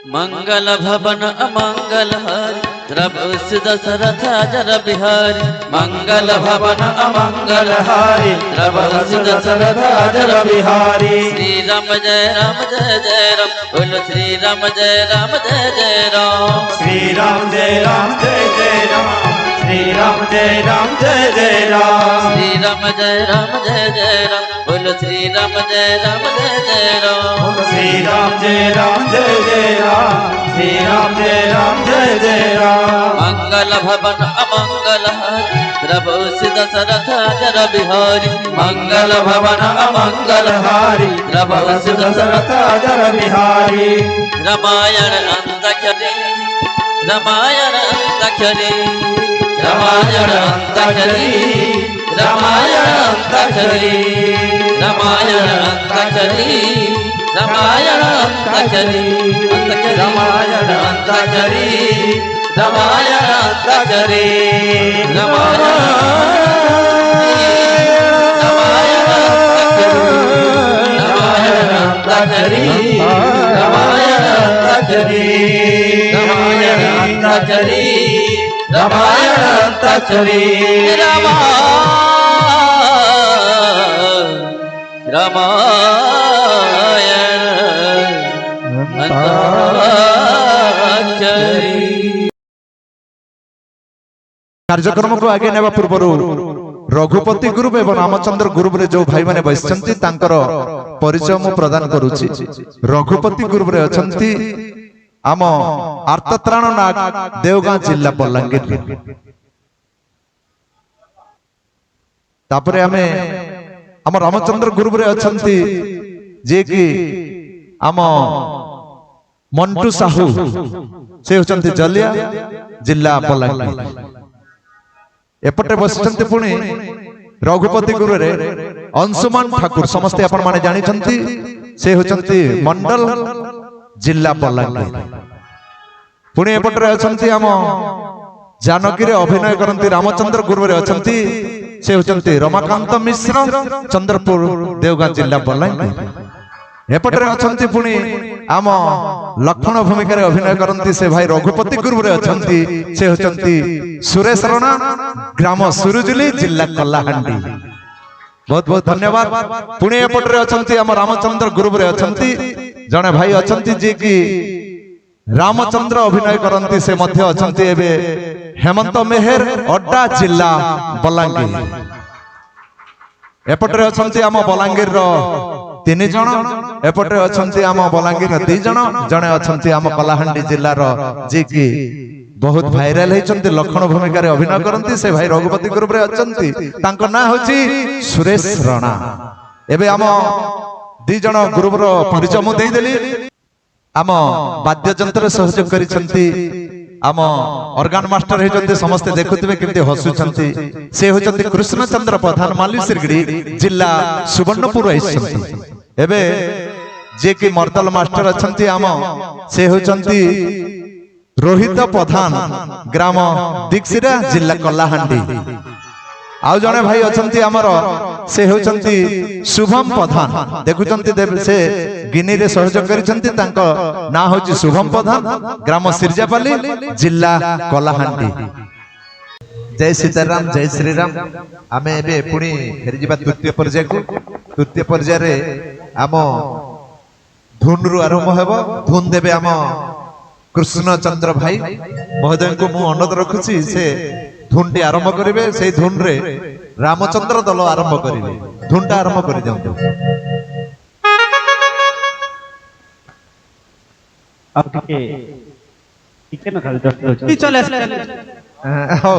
मंगल भवन अमंगल हरि रब दशरथ जर बिहारी। मंगल भवन अमंगल हरि रब दशरथ जर बिहारी। श्री राम जय राम जय जय राम बोलो श्री राम जय राम जय जय राम। श्री राम जय राम जय जय राम श्री राम जय राम जय जय राम। श्री राम जय राम जय जय राम बोलो श्री राम जय राम जय जय राम। श्री राम जय राम जय जय राम श्री राम जय राम जय जय राम। मंगल भवन अमंगल हरि प्रभु दशरथ जर बिहारी। मंगल भवन अमंगल हरि प्रभु दशरथ जर बिहारी। रामायण अंतक्षरी रामायण अंतक्षरी रामायण अंतक्षरी रामायण अंतक्षरी रामायण अंतक्षरी रामायण अंतक्षरी रामायण अंतक्षरी रामायण अंतक्षरी रामायण अंतक्षरी रामायण अंतक्षरी रामायण अंतक्षरी रामायण अंतक्षरी रामायण अंतक्षरी। कार्यक्रम को आगे नेबा पूर्व रघुपति ग्रुप एवं रामचंद्र ग्रुप रे जो भाई माने बसिचंती तांकर परिचय मु प्रदान करूची। रघुपति ग्रुप रे अछंती आम आर्तत्राण नाग देवगां जिल्ला बलांगीर। तापरे हमें आम रामचंद्र ग्रुप रे अछंती जे कि आम मंटू साहू से होचंती जलिया जिल्ला बलांगीर। एपटे बसिचंती पुणी रघुपति गुरु रे अंशुमान ठाकुर समस्ते आपण माने जानि छंती से होचंती मंडल जिल्ला बलांगीर। पुणी एपटे अछंती आम जानकी रे अभिनय करंती रामचंद्र गुरु रे अछंती से होचंती रमाकांत मिश्र चंद्रपुर देवगां जिल्ला बलांगीर। एपटे अछंती पुणी आम लक्षण भूमिका रे अभिनय करंती से भाई रघुपति गुरु रे अछंती से होचंती सुरेश राणा ग्राम सुरुजुली जिल्ला कलाहांडी। बहुत बहुत धन्यवाद। पुणे एपटे अछंती आम रामचंद्र गुरु रे अछंती जने भाई अछंती जे कि रामचंद्र अभिनय करंती से मध्य अछंती एबे हेमंत मेहर अड्डा जिल्ला बलांगीर। एपटे अछंती आम बलांगीर रो 3 जण एपटे अछंती आम बलांगीर 2 जण जने अछंती आम कलाहांडी जिल्ला रो जे कि बहुत भाइराल होइचंती लक्षण भूमिका रे अभिनय करंती से भाई रघुपति ग्रुप रे अछंती तांको ना होची सुरेश राणा। एबे आम 2 जण ग्रुप रो परिचय मु देई देली। आम वाद्य यंत्र सहयोग करिसंती आम ऑर्गन मास्टर होइचंती समस्त देखुथिबे केमते हसुचंती से होचंती कृष्णचंद्र प्रधान माली सिरगड़ी जिल्ला सुवर्णपुर आइसंती। एबे जे कि मर्दल मास्टर अछंती आम से होचंती रोहित प्रधान ग्राम दीक्षिरा जिल्ला कलाहांडी। आउ जने भाई अछंती हमर से होचंती शुभम प्रधान देखुचंती से गिनी रे सहयोग करिसंती तांको ना होची शुभम प्रधान ग्राम सिरजापाली जिल्ला कलाहांडी। जय सीताराम जय श्री राम। आमे एबे पुणी फेरी जिबा तृतीय पर्याय को। तृतीय पर्याय रे आम धुन रु आरंभ हेबो। धुन देबे आम कृष्णचंद्र भाई महोदय को मु अनुरोध रखुची से धुन टी आरंभ करिवे। से धुन रे रामचंद्र दल आरंभ करिवे। धुन टा आरंभ करि दियंतु। अब ठीक ना खाली 10 चले हो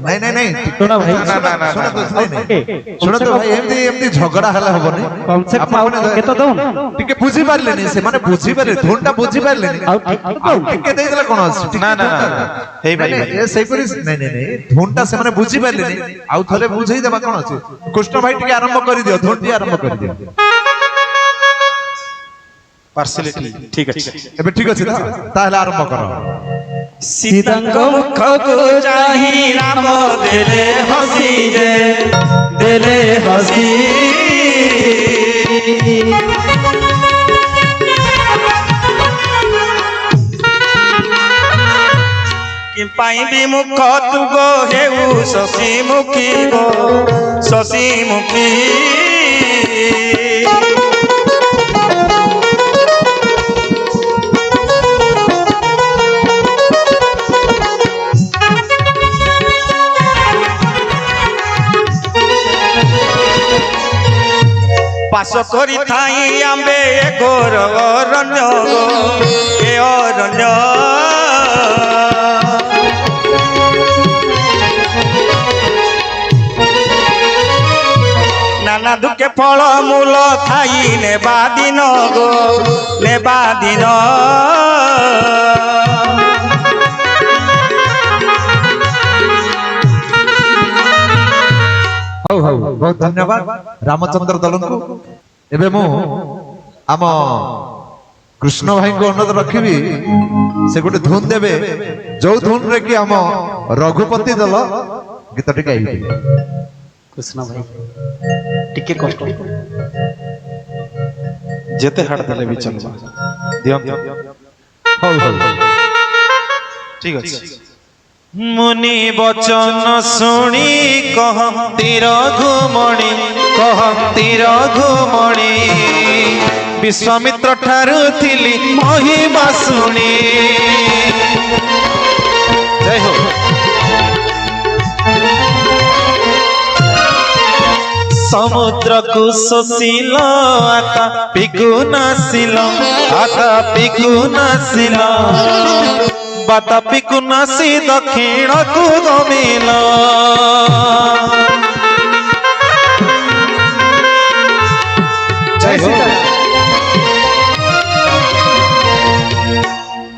नहीं नहीं नहीं सुनो भाई ना ना ना सुनो तो भाई एमदी झगड़ा हला हबनी कॉन्सेप्ट माने केतो दउन टिके बुझी पारलेनी से माने बुझी पारे धुनटा बुझी पारलेनी टिके देइ देला कोन अछि ना ना हे भाई ए सही करी नहीं नहीं नहीं धुनटा से माने बुझी पारलेनी आउ थरे बुझेई देबा कोन अछि कृष्ण भाई टिके आरंभ करि दियो धुनटी आरंभ करि दियो। पार्सलिटी ठीक अछि एबे ठीक अछि ना ताहले आरंभ करो। सीतांग मुख को चाही राम देले हसी जे देले हसी পাইবি মুখ তু গো হেউ শশীমুখী গো শশীমুখী পাশ করি থাই আম্বে ঘোর অরণ্য গো এ অরণ্য নানা দুঃখে ফল মূল থাই নেবা দিন গো নেবা দিন ହଉ ହଉ ବହୁତ ଧନ୍ୟବାଦ ରାମଚନ୍ଦ୍ର ଦଳଙ୍କୁ। ଏବେ ମୁଁ ଆମ କୃଷ୍ଣ ଭାଇଙ୍କୁ ଅନୁରୋଧ ରଖିବି ସେ ଗୋଟେ ଧୁନ ଦେବେ ଯୋଉ ଧୁନରେ କି ଆମ ରଘୁପତି ଦଳ ଗୀତଟି ଗାଇବେ। କୃଷ୍ଣ ଭାଇ ଟିକେ କଷ୍ଟ ଯେତେ ହାଡ଼ ଦେଲେ ବି ଚଳିବ ଦିଅନ୍ତୁ ହଉ ହଉ ঠিক আছে মুনি বচন শুনি কহନ୍ତି রঘুমণি কহନ୍ତି রঘুমণি বিশ্বমিত্র ঠারু থিলি মহিমা শুনি জয় হোক সমুদ্রকু শোষিল আকা পিকু নাসিল আকা পিকু নাসিল বাতাপিকু নাসি দক্ষিণকু গমিল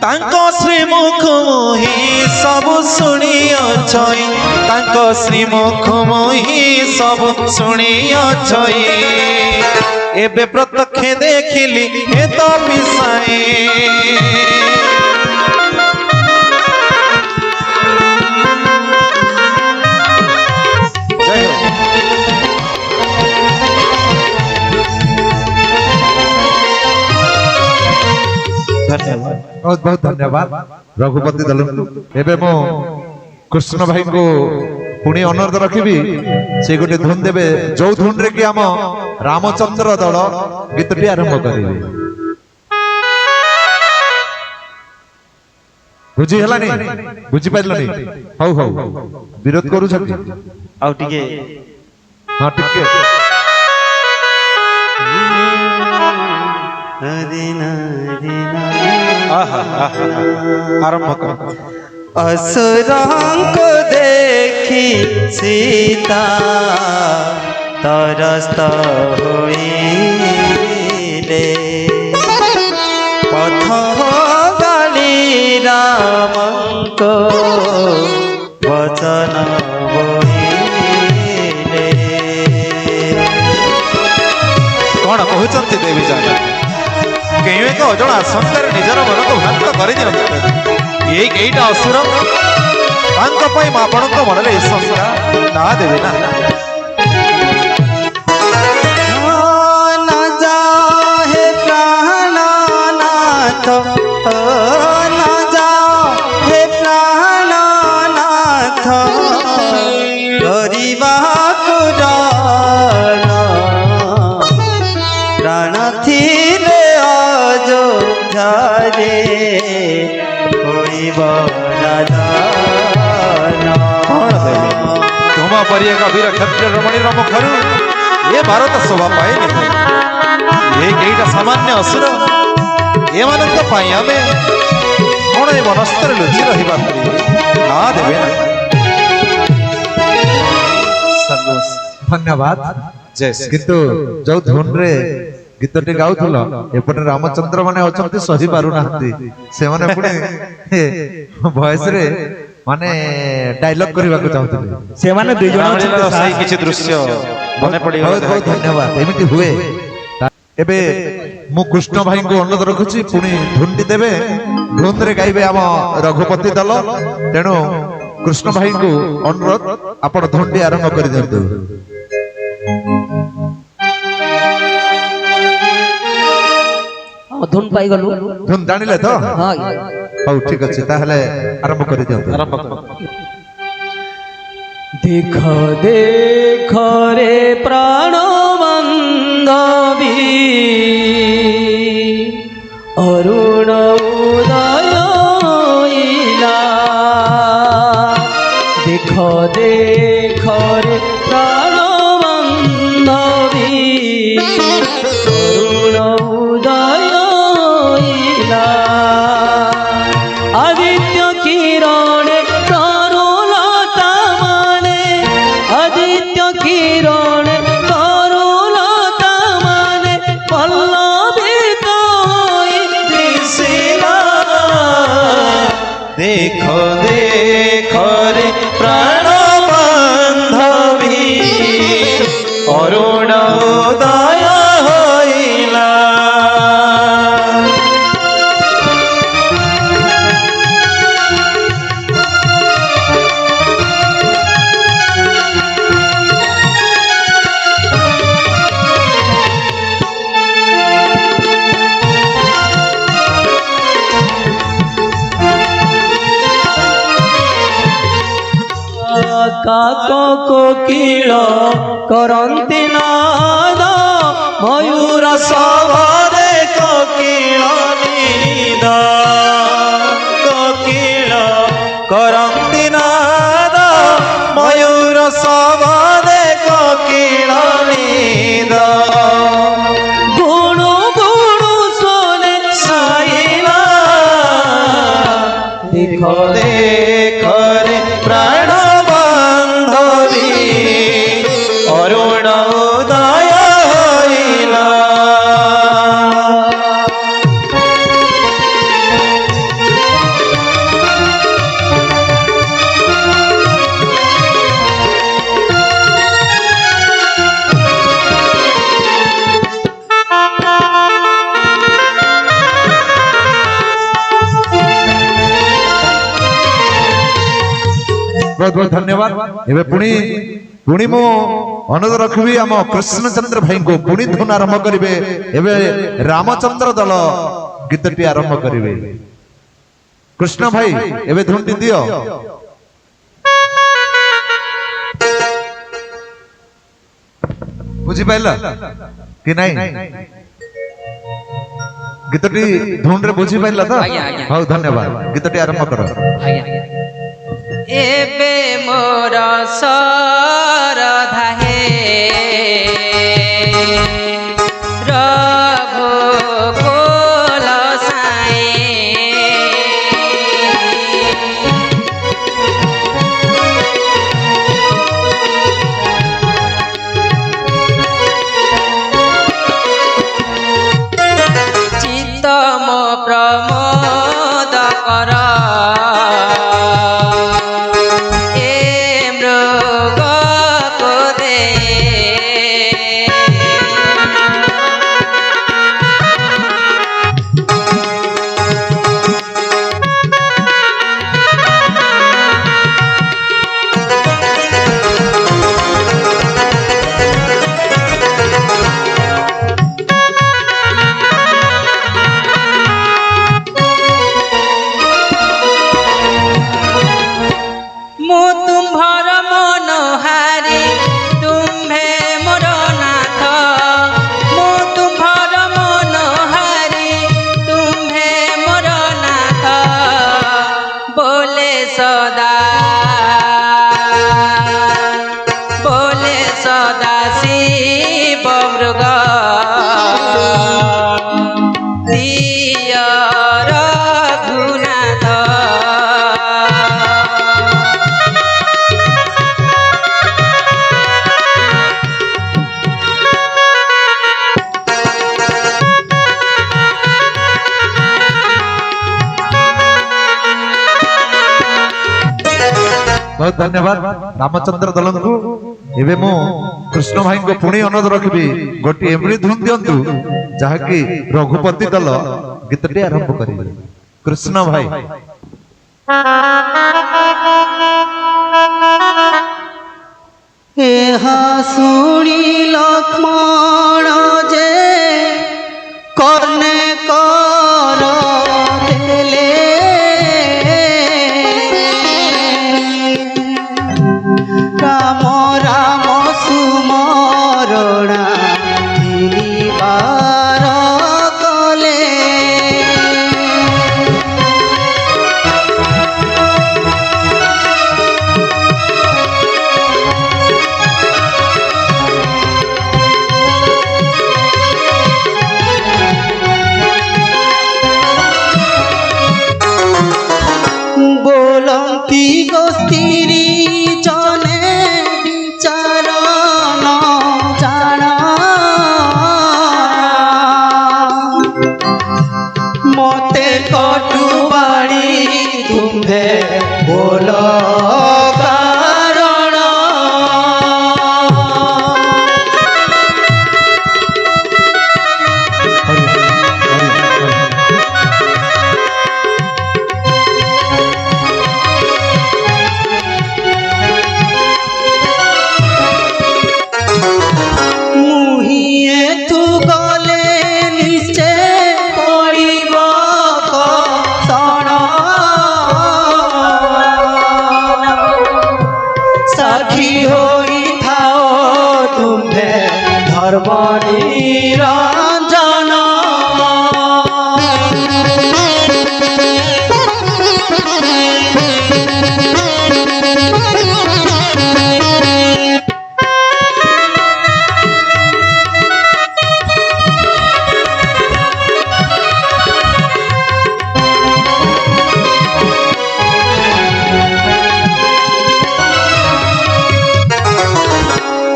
ତାଙ୍କ ଶ୍ରୀମୁଖ ମୋହି ସବୁ ଶୁଣିଅଛଇ ତାଙ୍କ ଶ୍ରୀମୁଖ ମୋହି ସବୁ ଶୁଣିଅଛଇ ଏବେ ପ୍ରତ୍ୟକ୍ଷ ଦେଖିଲି ଏ ତ ବିଷୟ ବହୁତ ବହୁତ ଧନ୍ୟବାଦ ରଘୁପତି ଦଳଙ୍କୁ। ଏବେ ମୁଁ କୃଷ୍ଣ ଭାଇଙ୍କୁ ପୁଣି ଅନୁରୋଧ ରଖିବି ସେ ଗୋଟେ ଧୁନ ଦେବେ ଯୋଉ ଧୁନରେ କି ଆମ ରାମଚନ୍ଦ୍ର ଦଳ ଗୀତଟି ଆରମ୍ଭ କରିବେ। ବୁଝି ହେଲାନି ବୁଝିପାରିଲନି ହଉ ହଉ ବିରୋଧ କରୁଛନ୍ତି ଆଉ ଟିକେ ହଁ ଟିକେ ଆରମ୍ଭ କର ଅସୁରଙ୍କୁ ଦେଖି ସୀତା ତରସ୍ତ ହୋଇଲେ ପଥ ଗାଳି ରାମଙ୍କ ବଚନ ବୋଇଲେ କଣ କହୁଛନ୍ତି ଦେବୀ ଜାନ କେଉଁ ଏକ ଅଜଣା ଆଶଙ୍କାରେ ନିଜର ମନକୁ ଭ୍ରାନ୍ତ କରିଦିଅନ୍ତୁ ଏଇ କେଇଟା ଅସୁର ତାଙ୍କ ପାଇଁ ମୁଁ ଆପଣଙ୍କ ମନରେ ଏ ଶଙ୍କା ନା ଦେବେ ନା ହେ ପ୍ରାଣନାଥ ହେ ପ୍ରାଣନାଥ କରିବାକୁ ପ୍ରାଣ ଥିଲେ ଅଯୋଧ୍ୟାରେ ହୋଇବ ତୁମ ପରି ଏକ ବୀର କ୍ଷତ୍ରିୟ ରମଣୀର ମୁଖରୁ ଏ ଭାରତ ଶୋଭା ପାଏନି ଏ କେଇଟା ସାମାନ୍ୟ ଅସୁର ଏମାନଙ୍କ ପାଇଁ ଆମେ କଣ ଏ ବନସ୍ତରେ ଲୁଚି ରହିବାକୁ ନା ଦେବେ ନା ଧନ୍ୟବାଦ କିନ୍ତୁ ଯୋଉ ଧୁନରେ ଗୀତଟି ଗାଉଥିଲ ଏପଟେ ରାମଚନ୍ଦ୍ର ମାନେ ଅଛନ୍ତି ସହି ପାରୁନାହାନ୍ତି ସେମାନେ ପୁଣି ଭଏସରେ ମାନେ ଡାଇଲଗ କରିବାକୁ ଚାହୁଁଥିଲେ ସେମାନେ ଦୁଇ ଜଣ ସେଇ କିଛି ଦୃଶ୍ୟ ମନେ ପଡିବ ବହୁତ ବହୁତ ଧନ୍ୟବାଦ ଏମିତି ହୁଏ। ଏବେ ମୁଁ କୃଷ୍ଣ ଭାଇଙ୍କୁ ଅନୁରୋଧ ରଖୁଛି ପୁଣି ଧୁନଟି ଦେବେ ଧୁନରେ ଗାଇବେ ଆମ ରଘୁପତି ଦଳ ତେଣୁ କୃଷ୍ଣ ଭାଇଙ୍କୁ ଅନୁରୋଧ ଆପଣ ଧୁନଟି ଆରମ୍ଭ କରିଦିଅନ୍ତୁ। ধুন পাই গলু ধুন জানিলে তো হ্যাঁ হଉ ঠিক আছে তাহলে আরম্ভ করে দিও আরম্ভ কর। দেখ দেখ রে প্রাণ বান্ধবী অরুণ উদয় ইলা দেখ দেখ রে প্রাণ বান্ধবী অরুণ উদয় ইলা আদিত্য কিরণে তরুলতা মানে আদিত্য কিরণে তরুলতা মানে পল্লবিত দিশিলা দেখো দেখো রে প্রাণ বান্ধবী অরুণ উদয় হইলা কাক কোকিଳ କରନ୍ତି ନାଦ ମୟୂର সবরে কোকিল নিদ কোকিল করন্তি নাদ ময়ূর সবরে কোকিল নিদ গুণু গুণু শোনে সাইলা দেখো দেখো রে প্রাণ বান্ধবী অরুণ উদয় হইলা बहुत बहुत धन्यवाद एबे पुणी मो अनुरोध रखबी आम कृष्णचंद्र भाई को पुणी धुन आरंभ करिवे एबे रामचंद्र दल गीतटी आरंभ करिवे कृष्ण भाई एबे धुनटी दियो बुझी पाइला कि नहीं गीतटी धुन रे बुझी पाइला तो आज्ञा, आज्ञा। बहुत धन्यवाद गीतटी आरंभ करो ଏବେ ମୋର ଶରଧା ହେ ରଘୁକୁଲ ସାଇଁ ଚିତ୍ତ ମୋ ପ୍ରମୋଦ କର बहुत धन्यवाद रामचंद्र दलन को एबे मो कृष्ण भाई को पुणी अनुरोध रखबी गोटी एमरी धुन दियंतु जहाकी रघुपति दल गीतटी आरंभ करिवे कृष्ण भाई ଏହା ଶୁଣି ଲକ୍ଷ୍ମଣ ଯେ କର୍ଣ୍ଣେ কটু বাণী তুম্ভে বল কারণ মুহিয়ে তু গলে নিশ্চয় পড়িব কষণ সাক্ষী হইথাও তুম্ভে ধর্ম নিরঞ্জন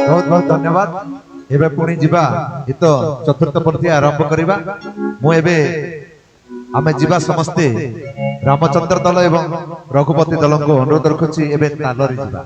बहुत बहुत धन्यवाद एबे पुणी जीवा हित चतुर्थ पंथी आरंभ करिबा मु एबे आमे जीवा समस्ते रामचंद्र दल एवं रघुपति दल को अनुरोध रखुछि एबे तालरी जीवा।